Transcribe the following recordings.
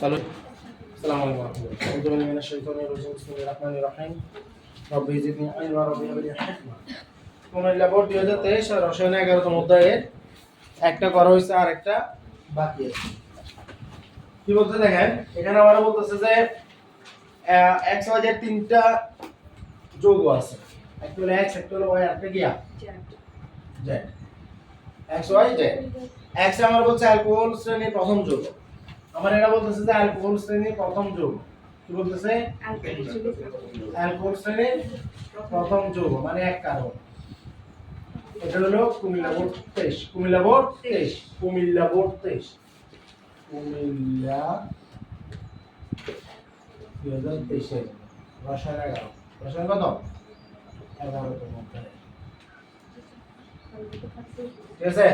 Hello, আসসালামু আলাইকুম ওয়া রাহমাতুল্লাহ। আউযু বিল্লাহি মিনাশ শাইতানির রাজিম। বিসমিল্লাহির রহমানির রহিম। রব্বি জিদনি ইলমা ওয়া হাব লি হিকমা। কুমিল্লা বোর্ড 2023 আর রসায়ন 11তম অধ্যায়ে একটা করা হয়েছে আর একটা বাকি আছে। কি বলতে দেখেন, এখানে আমরা বলতেছে যে x y z তিনটা যৌগ আছে। একটা হলো x, একটা হলো y, একটা কি z। x y z। x আমরা বলছে অ্যালকোহল শ্রেণীর প্রথম যৌগ। আমার এরা বলতেছে যে অ্যালকোহল শ্রেণীর প্রথম যৌগ। কি বলতেছে? অ্যালকোহল শ্রেণীর প্রথম যৌগ মানে এক কার্বন। এটা হলো Comilla board 23। Comilla board 23। Comilla board 23। Comilla 2023 রসায়ন 11। রসায়ন কত? 11তম অধ্যায়। ঠিক আছে?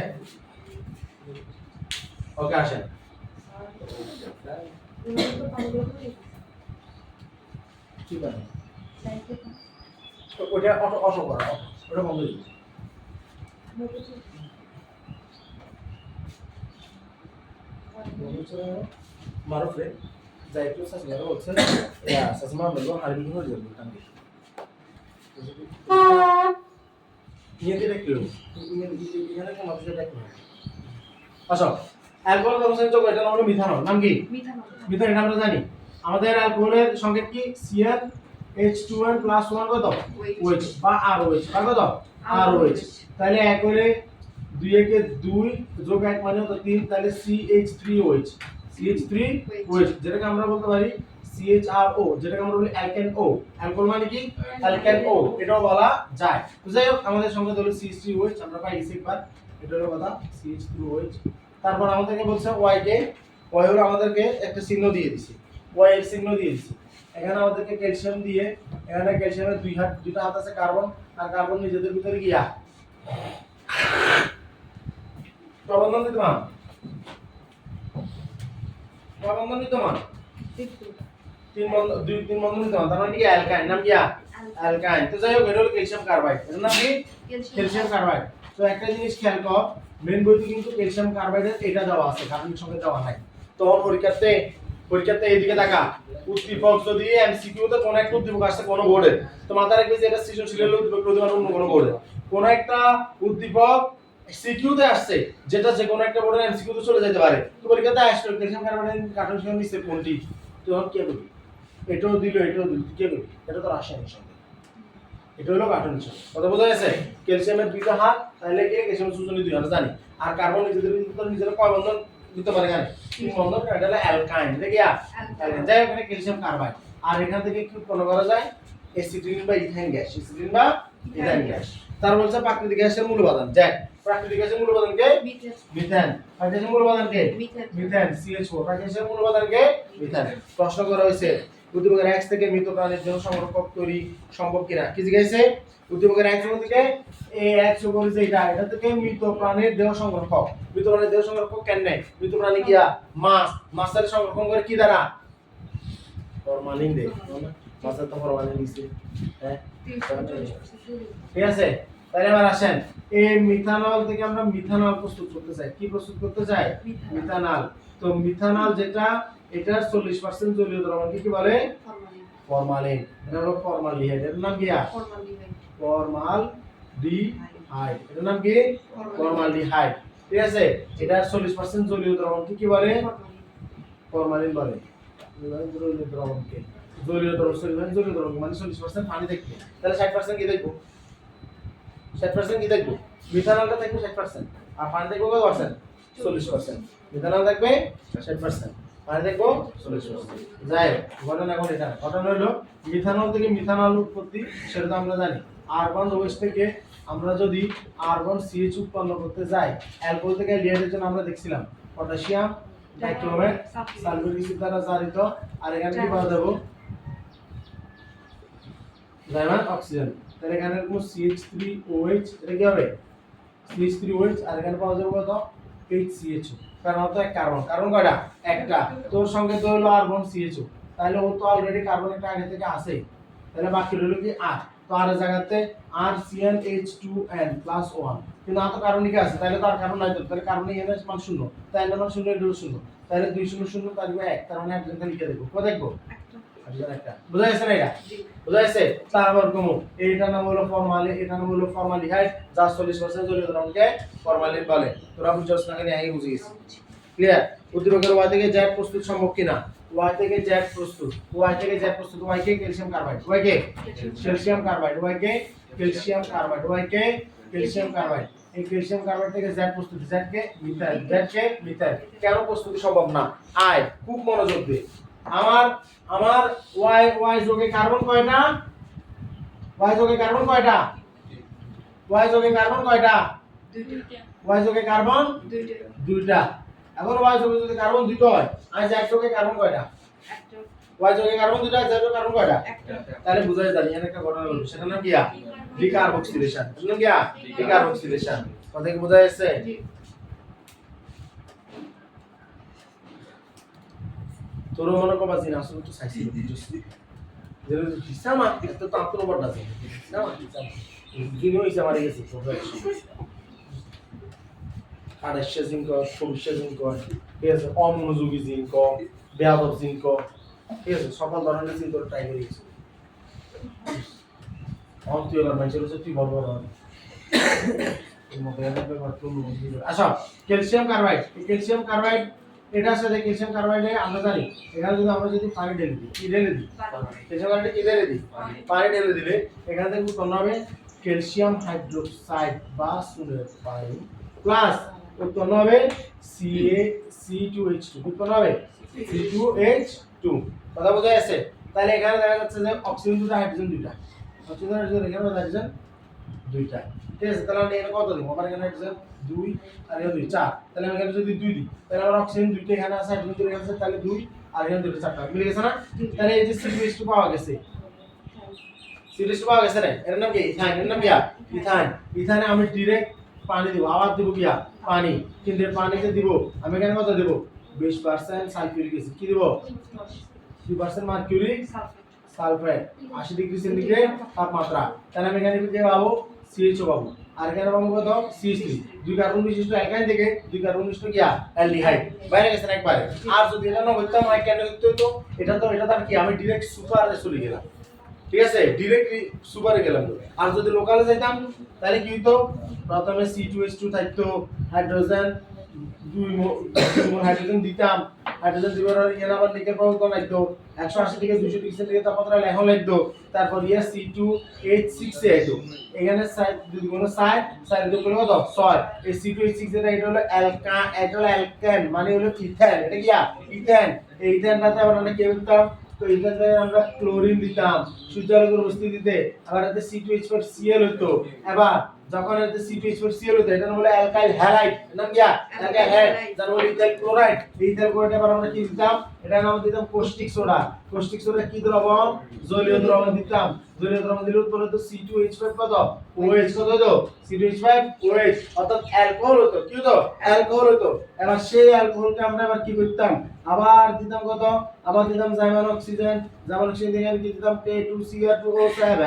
ওকে, আসেন। ঠিক আছে, ওটা অটো করা, ওটা বন্ধ দিই। মারুফে যাই একটু সাসমার বলছে ইয়া সাসমার বলবো হারবি হয়ে যাবে কাঙ্গে নিয়ে দিলে কি হলো এখানে কোন মাত্রা দেখো। আসো, অ্যালকোহল প্রদর্শন যোগ এটা নাম হলো মিথানল। নাম কি? মিথানল। এটা আমরা জানি। আমাদের অ্যালকোহলের সংকেত কি? Cl H2n + 1 কত? OH বা ROH বা কত? ROH। তাহলে এক হলে 2 একে 2 যোগ 1 মানে হলো 3, তাহলে CH3OH। CH3OH যেটাকে আমরা বলতে পারি CHRO, যেটাকে আমরা বলি অ্যালকেন O। অ্যালকোহল মানে কি? অ্যালকেন O, এটাও বলা যায়। তো যাই হোক, আমাদের সংকেত হলো CH3OH, আমরা পাই গেছি একবার। এটা হলো কথা CH3OH। তারপর আমাদেরকে বলছে Y কে, Y হলো আমাদেরকে একটা চিহ্ন দিয়ে দিছি, Y এর চিহ্ন দিয়ে দিছি। এখানে আমাদেরকে ক্যালসিয়াম দিয়ে, এখানে ক্যালসিয়ামের দুইটা হাত আছে কার্বন, আর কার্বন নিজেদের ভিতরে গিয়া প্রবন্ধন বিদ্যমান। প্রবন্ধন বিদ্যমান তিন বন্ধন বিদ্যমান, তার মানে কি? অ্যালকাইন। নাম কি? অ্যালকাইন। তো যাই হোক, এটা হলো ক্যালসিয়াম কার্বাইড। এর নাম কি? Calcium carbide. তো একটা জিনিস খেয়াল কর, মেন বইতে কিন্তু ক্যালসিয়াম কার্বাইডের এটা দেওয়া আছে, কার্বনের সঙ্গে দেওয়া নাই। তো পরীক্ষাতে এইদিকে দেখা, উদ্দীপক যদি এমসিকিউ তে কোন একটা উদ্দীপক আসছে কোন বোর্ডে, তো মাথায় রাখবে যে এটা সৃজনশীল হলো উদ্দীপক প্রতিবার অন্য কোন বোর্ডে। কোন একটা উদ্দীপক সিকিউ তে আসছে, যেটা যে কোনো একটা বোর্ডের এমসিকিউ তে চলে যেতে পারে। তো পরীক্ষাতে আসলো ক্যালসিয়াম কার্বাইডের কার্বনের সঙ্গে মিশছে কোনটি, তো কি করবি? এটাও দিল, এটাও দিল, কি করবি? এটা তো রাসায়নিক সঙ্গে, এটা হলো কার্বনের সঙ্গে। কথা বোঝা গেছে? ক্যালসিয়ামের দুইটা হাত, তাহলে কি ক্যালসিয়াম সূচনী দুই হাত জানি। আর কার্বন নিজেদের কয় বন্ধন দিতে পারে জানি? তিন বন্ধন। এটা হলো অ্যালকাইন। এটা কি? অ্যালকাইন। যাই হোক, ক্যালসিয়াম কার্বাইড। আর এখান থেকে কি উৎপন্ন করা যায়? অ্যাসিটিলিন বা ইথাইন গ্যাস। অ্যাসিটিলিন বা ইথাইন গ্যাস। তার বলছে প্রাকৃতিক গ্যাসের মূল উপাদান। যাক, প্রাকৃতিক গ্যাসের মূল উপাদান কে? মিথেন। প্রাকৃতিক গ্যাসের মূল উপাদান কে? মিথেন। CH4। প্রাকৃতিক গ্যাসের মূল উপাদান কে? মিথেন। প্রশ্ন করা হয়েছে উদ্দীপকের X থেকে মৃত প্রাণীর জন্য সংরক্ষক তৈরি সম্ভব কিনা। কি জিজ্ঞাসা? উদ্দীপকের X থেকে এই X বলি যে এটা থেকে মৃত প্রাণীর দেহ সংরক্ষক। মৃত প্রাণীর দেহ সংরক্ষক কেন নেই? মৃত প্রাণী কি? মাছ। মাছের সংরক্ষণ করে কি দ্বারা? ফরমালিন দে। মাছের তো ফরমালিন দিছে। হ্যাঁ, ঠিক আছে। তাহলে এবার আসেন, এই মিথানল থেকে আমরা মিথানল প্রস্তুত করতে চাই। কি প্রস্তুত করতে চাই? মিথানল। তো মিথানল যেটা, এটার 40% জলীয় দ্রবণকে কি বলে? ফরমালিন। এটা হলো ফরমালডিহাইড। এর নাম কি? ফরমালডিহাইড। এটার নাম কি? ফরমালডিহাইড। ঠিক আছে। এটার 40% জলীয় দ্রবণকে কি বলে? ফরমালিন বলে। জলীয় দ্রবণকে জলীয় দ্রবণ মানে 40% পানি দেখবে, তাহলে 60% কি দেখবো? 60% কি দেখবো? মিথানলটা দেখবো 60%, আর পানি দেখবো কত পার্সেন্ট? 40%। মিথানল দেখবে 60%, পানি দেখবো 40%। যাই হোক, ঘটনা এখন এটা। ঘটনা হলো মিথানল থেকে মিথানল উৎপত্তি, সেটা তো আমরা জানি। আর্গন OH থেকে আমরা যদি আর্গন CH উৎপন্ন করতে যাই, অ্যালকোহল থেকে অ্যালডিহাইডের জন্য আমরা দেখছিলাম পটাশিয়াম ডাইক্লোরাইড সালফিউরিক অ্যাসিড দ্বারা জারিত, আর এখানে কি পাওয়া যাবে? German oxygen. তাহলে এখানে কোনো CH3OH, এটা কি হবে? CH3OH, আর এখানে পাওয়া যাবে কত? HCHO। কারণ তো এক কার্বন, কার্বন কয়টা? একটা। তোর সঙ্গে তো হলো আর্গন CHO, তাহলে ও তো অলরেডি কার্বন একটা আগে থেকে আছে, তাহলে বাকি রইল কি? আর। তো আর এর জায়গাতে RCnH2n+1, কিন্তু আর তো কার্বনিক আছে, তাহলে তো আর কার্বন নাই, তো তাহলে কার্বনিক এর মান শূন্য, তাই এর মান শূন্য, এটা শূন্য। তাহলে 2 0 0 থাকবে 1, তার মানে হাইড্রোজেনটা লিখে দেব। কত দেখবো? হাইড্রোজেন একটা। বুঝা গেছে না এটা? বুঝা গেছে? তারপর কমু এইটা নাম হলো ফরমালিন, এটা নাম হলো ফর্মালডিহাইড, যা 40% জলীয় দ্রবণকে ফরমালিন বলে। তোরা বুঝছস না কেন? আগে বুঝিস। ক্লিয়ার? উদ্দীপকের Y থেকে Z প্রস্তুত সম্ভব কিনা? Y থেকে Z প্রস্তুত, Y থেকে Z প্রস্তুত, Y K calcium carbide, Y K calcium carbide, Y K calcium carbide, Y K calcium carbide. এই ক্যালসিয়াম কার্বাইড থেকে Z প্রস্তুত, Z কে মিথাইল, Z কে মিথাইল। কেন প্রস্তুতি সম্ভব না? আয় খুব মনোযোগ দে। আমার Y যোগে কার্বন কয়টা? Y যোগে কার্বন কয়টা? Y যোগে কার্বন কয়টা? দুইটা। Y যোগে কার্বন দুইটা। এখন Y যোগে যদি কার্বন দুটো হয়, আর Z যোগে কার্বন কয়টা? একটা। Y যোগে কার্বন দুটো, Z যোগে কার্বন কয়টা? একটা। তাহলে বুঝাই জানি এখানে একটা ঘটনা হলো, সেটার নাম কি? ডিকার্বক্সিলেশন। বুঝলেন কি? ডিকার্বক্সিলেশন। কথা কি বোঝা যাচ্ছে? জি। তোর মনে কবা জিন আসলে তো সাইছি বুঝছিস। যেন হিসামা এত তো আপন বড় আছে। হিসামা জিনো হিসামা রে গেছে প্রফেশন। আড়াইশো জিঙ্ক, 24 জিঙ্ক, ঠিক আছে, অমনোযোগী জিঙ্ক, বেয়াদব জিঙ্ক, ঠিক আছে, সকল ধরনের জিঙ্ক ট্রাই করে গেছি। অন্ত্যের মানুষের হচ্ছে তুই বড় বড় আচ্ছা, ক্যালসিয়াম কার্বাইড, ক্যালসিয়াম কার্বাইড এটার সাথে ক্যালসিয়াম কার্বাইডে আমরা জানি এখানে যদি আমরা যদি পানি ঢেলে দিই, কি ঢেলে দিই? ক্যালসিয়াম কার্বাইডে কি ঢেলে দিই? পানি ঢেলে দিলে এখানে থেকে উৎপন্ন হবে ক্যালসিয়াম হাইড্রোক্সাইড বা সুনের পানি প্লাস উৎপন্ন হবে C2H2, উৎপন্ন হবে C2H2। কথা বোঝা যাচ্ছে? তাহলে এখানে দেখা যাচ্ছে যে অক্সিজেন দুটো, হাইড্রোজেন দুটো, অক্সিজেন হাইড্রোজেন এখানে হাইড্রোজেন দুইটা। ঠিক আছে, তাহলে আমরা এখানে কত দিব? আমার এখানে হাইড্রোজেন 2 আর এখানে 2 4, তাহলে আমি এখানে যদি 2 দিই তাহলে আমার অক্সিজেন দুইটা এখানে আছে, হাইড্রোজেন দুটো এখানে আছে, তাহলে 2 আর এখানে 2 4টা মিলে গেছে না? তাহলে এই যে C2H2 পাওয়া গেছে, C2H2 পাওয়া গেছে না? এর নাম কি? ইথাইন। এর নাম কি? ইথাইন। ইথাইনে আমি ডাইরেক্ট পানি দিব, আবার দিব কি? পানি। কিন্তু এই পানিতে দিব আমি এখানে কত দেব? 20% সালফিউরিক অ্যাসিড। কি দিব? 2% মার্কিউরি সালফেট, 80 ডিগ্রি সেন্টিগ্রেড তাপমাত্রা। তাহলে আমি এখানে কি পাবো? CHO পাবো। আর এখানে পাবো কত? CH3, দুই কার্বন বিশিষ্ট অ্যালকাইন থেকে দুই কার্বন বিশিষ্ট কি? অ্যালডিহাইড। বাইরে গেছে একবারে। আর যদি এটা না হইতো আমি কেন হইতো? এটা তার কি? আমি ডাইরেক্ট সুপারে চলে গেলাম। ঠিক আছে, ডিরেক্টলি সুপারে গেলাম। আর যদি লোকালে যাইতাম তাহলে কি হইতো? প্রথমে C2H2 থাকতো, হাইড্রোজেন 2 মোল হাইড্রোজেন দিতাম, হাইড্রোজেন দিবার পর এখানে আবার নিকেল প্রোটন লাগতো, 180 থেকে 200 ডিগ্রি সেন্টিগ্রেড তাপমাত্রা লেখন লাগতো, তারপর C2H6 এ আইতো। এখানে সাইড যদি কোনো সাইড দিতে কত? 6। এই C2H6 এটা হলো অ্যালকান, মানে হলো ইথেন। এটা কি? ইথেন। এই ইথেনটাতে আবার আমরা কি করতাম? তো এখানে আমরা ক্লোরিন দিতাম সূর্যালোকের উপস্থিতিতে, আবার এতে C2H4Cl হতো। এবার যখন এতে C2H4Cl হতো এটা হলো অ্যালকাইল হ্যালাইড। নাম কি? অ্যালকাইল হ্যালাইড, যার হলো ইথাইল ক্লোরাইড। এই ইথাইল ক্লোরাইড আবার আমরা কি দিতাম? এটা নাম দিতাম কোস্টিক সোডা। কোস্টিক সোডা কি দ্রবণ? জলীয় দ্রবণ দিতাম। জলীয় দ্রবণ দিলে উৎপন্ন হতো C2H5 কত? OH কত হতো? C2H5OH, অর্থাৎ অ্যালকোহল হতো। কি হতো? অ্যালকোহল হতো। এবার সেই অ্যালকোহলকে আমরা এবার কি করতাম? আবার দিতাম কত? আবার দিতাম জাইমান অক্সিজেন। জাইমান অক্সিজেন দিয়ে কি দিতাম? K2Cr2O7।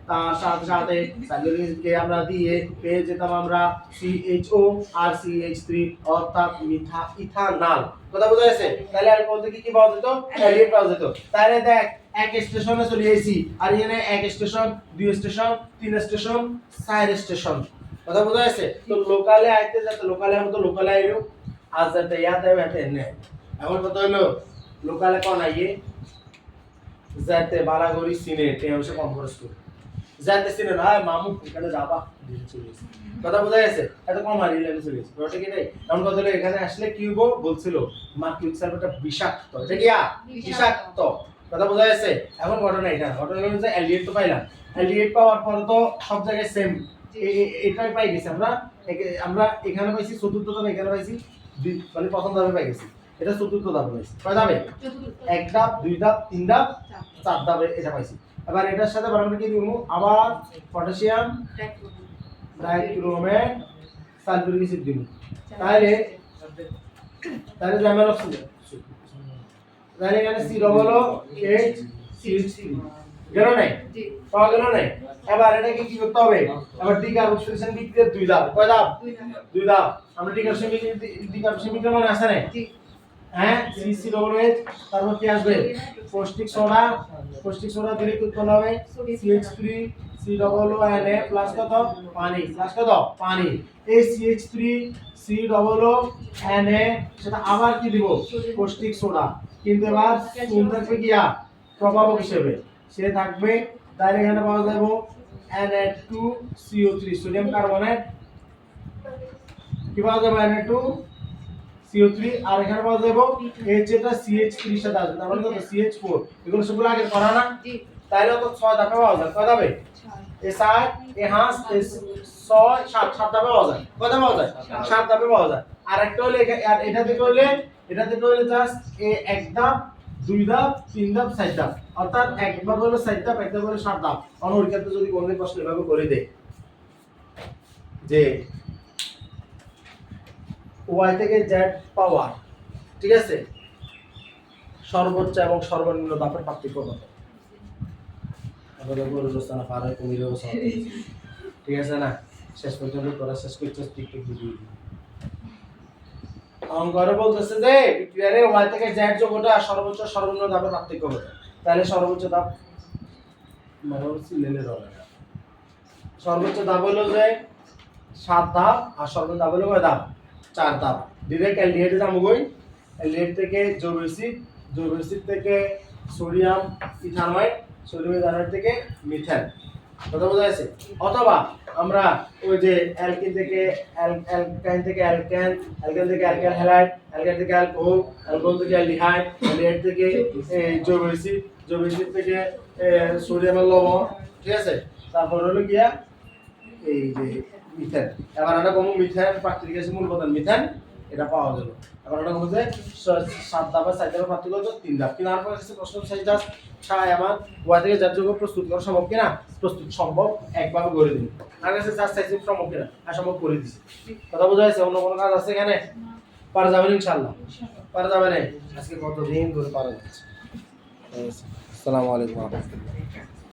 তার সাথে সাথে সাইক্লোজেনকে আমরা দিয়ে পেয়ে যেতাম আমরা CHO আর CH3, অর্থাৎ ইথানল। কথা বোঝা যাচ্ছে? তাহলে অ্যালকোহল থেকে কি পাওয়া যেত? অ্যালিয়েট পাওয়া যেত। তাহলে দেখ এক স্টেশনে চলে এসেছি, আর এখানে এক স্টেশন, 2 স্টেশন, 3 স্টেশন, 4 স্টেশন। কথা বোঝা যাচ্ছে? তো লোকালে আইতে যাতে লোকালে আমরা তো লোকালে আইলো, আজ যাতে ইয়াতে আইতে এনে। এখন কত হলো? লোকালে কোন আইয়ে যাতে বালাগড়ি সিনেট এই অংশে কম খরচ করে যাতে সিনেট হয় মামু এখানে যাবা দিয়ে চলে গেছে। কথা বোঝা গেছে? এত কম আর ইলেভেন চলে গেছে। ওটা কি নাই? এখন কত হলো? এখানে আসলে কি হবো বলছিল, মার্কিউরিক সালফেটটা বিষাক্ত। এটা কি? বিষাক্ত। কথা বোঝা গেছে? এখন ঘটনা এটা, ঘটনা হলো যে অ্যালডিহাইড তো পাইলাম। অ্যালডিহাইড পাওয়ার পর তো সব জায়গায় সেম এটাই পাই গেছি আমরা। এখানে পাইছি চতুর্থ ধাপ, এখানে পাইছি মানে প্রথম ধাপে পাই গেছি। এটা চতুর্থ ধাপে পাইছি। কয় ধাপে? এক ধাপ, দুই ধাপ, তিন ধাপ, 4 ধাপে এটা পাইছি। এবার এটার সাথে আমরা কি দিব? আবার পটাশিয়াম ডাইক্রোমেট সালফিউরিক অ্যাসিড দিব। তাহলে জাইমান অক্সিজেন, তাহলে এখানে C=H গেল নাই? পাওয়া গেল নাই? এবার এটাকে কি করতে হবে? এবার ডিকার্বক্সিলেশন বিক্রিয়ার 2 ধাপ। কয় ধাপ? 2 ধাপ। আমরা ডিকার্বক্সিলেশন বিক্রিয়া মনে আছে না? হ্যাঁ CCOOH, তারপর কি আসবে পৌষ্টিক সোডা দিলে কি উৎপন্ন হবে CH3 COONA প্লাস কত পানি, এই CH3 COONA সেটা আবার কি দিব পৌষ্টিক সোডা, কিন্তু এবার কোন থাকবে গিয়া প্রভাবক হিসেবে, সে থাকবে তাহলে এখানে পাওয়া যাবে Na2CO3 সোডিয়াম কার্বনেট, কি পাওয়া যাবে Na2CO3, আর এখানে পাওয়া যাবে H এটা CH3 এর সাথে আসবে, তার মানে কত CH4, এগুলো সবগুলো আগে করা না, তাহলে তো 6 ধাপে পাওয়া যায়, কত ধাপে এ 7 এ হাঁস এ 6 7 ধাপে পাওয়া যায়, কত পাওয়া যায় 7 ধাপে পাওয়া যায়। আর একটা হলে আর এটা থেকে হলে জাস্ট এ এক ধাপ 2 ধাপ 3 ধাপ 4 ধাপ, অর্থাৎ একবার হলো 4 ধাপ, একবার হলো 7 ধাপ। অন্য ক্ষেত্রে যদি কোনদিন প্রশ্ন এভাবে করে দেয় যে y থেকে z পাওয়ার, ঠিক আছে, সর্বোচ্চ এবং সর্বনিম্ন ধাপের পার্থক্য কত, আমাদের পরিবর্তন পারে কমিরে ঠিক আছে না, শেষ পর্যন্ত করা শেষ করতে টিকটিক দিয়ে অঙ্করে বলতেছে যে বিক্রিয়ারে y থেকে z যোগটা সর্বোচ্চ সর্বনিম্ন ধাপের পার্থক্য কত, তাহলে সর্বোচ্চ ধাপ মানে হচ্ছে লেলে রলে, সর্বোচ্চ ধাপ হলো যে 7 ধাপ আর সর্বনিম্ন ধাপ হলো কয় ধাপ 4 ধাপ। ডিরেক্ট অ্যালডিহাইডে যাবো কই, অ্যালডিহাইড থেকে জৈব অ্যাসিড থেকে সোডিয়াম ইথানয়েড, সোডিয়াম ইথানয়েড থেকে মিথেন, কথা বোঝা যাচ্ছে। অথবা আমরা ওই যে অ্যালকিন থেকে অ্যালকাইন থেকে অ্যালকেন, অ্যালকেন থেকে অ্যালকাইল হ্যালাইড, অ্যালকাইল থেকে অ্যালকোহল, অ্যালকোহল থেকে অ্যালডিহাইড, অ্যালডিহাইড থেকে জৈব অ্যাসিড থেকে সোডিয়ামের লবণ, ঠিক আছে, তারপর হলো গিয়া এই যে মিথেন। এবার আমরা কম মিথেন প্রাকৃতিক গ্যাসের মূল উপাদান মিথেন, এটা পাওয়া গেল। এবার আমরা বলতে 7 ধাপে 4 ধাপে পার্থক্য হচ্ছে 3 ধাপ। কিন্তু আর কাছে প্রশ্ন চাই জাস্ট আমার ওয়া থেকে যার যোগ্য প্রস্তুত করা সম্ভব কিনা, প্রস্তুত সম্ভব একভাবে করে দিন। আর কাছে জাস্ট চাইছি সম্ভব কিনা, আর সম্ভব করে দিছি। কথা বোঝা যাচ্ছে? অন্য কোনো কাজ আছে এখানে? পারা যাবে ইনশাআল্লাহ, পারা যাবে না। আজকে কতদিন ধরে পারা যাচ্ছে। আসসালামু আলাইকুম ওয়া রাহমাতুল্লাহ।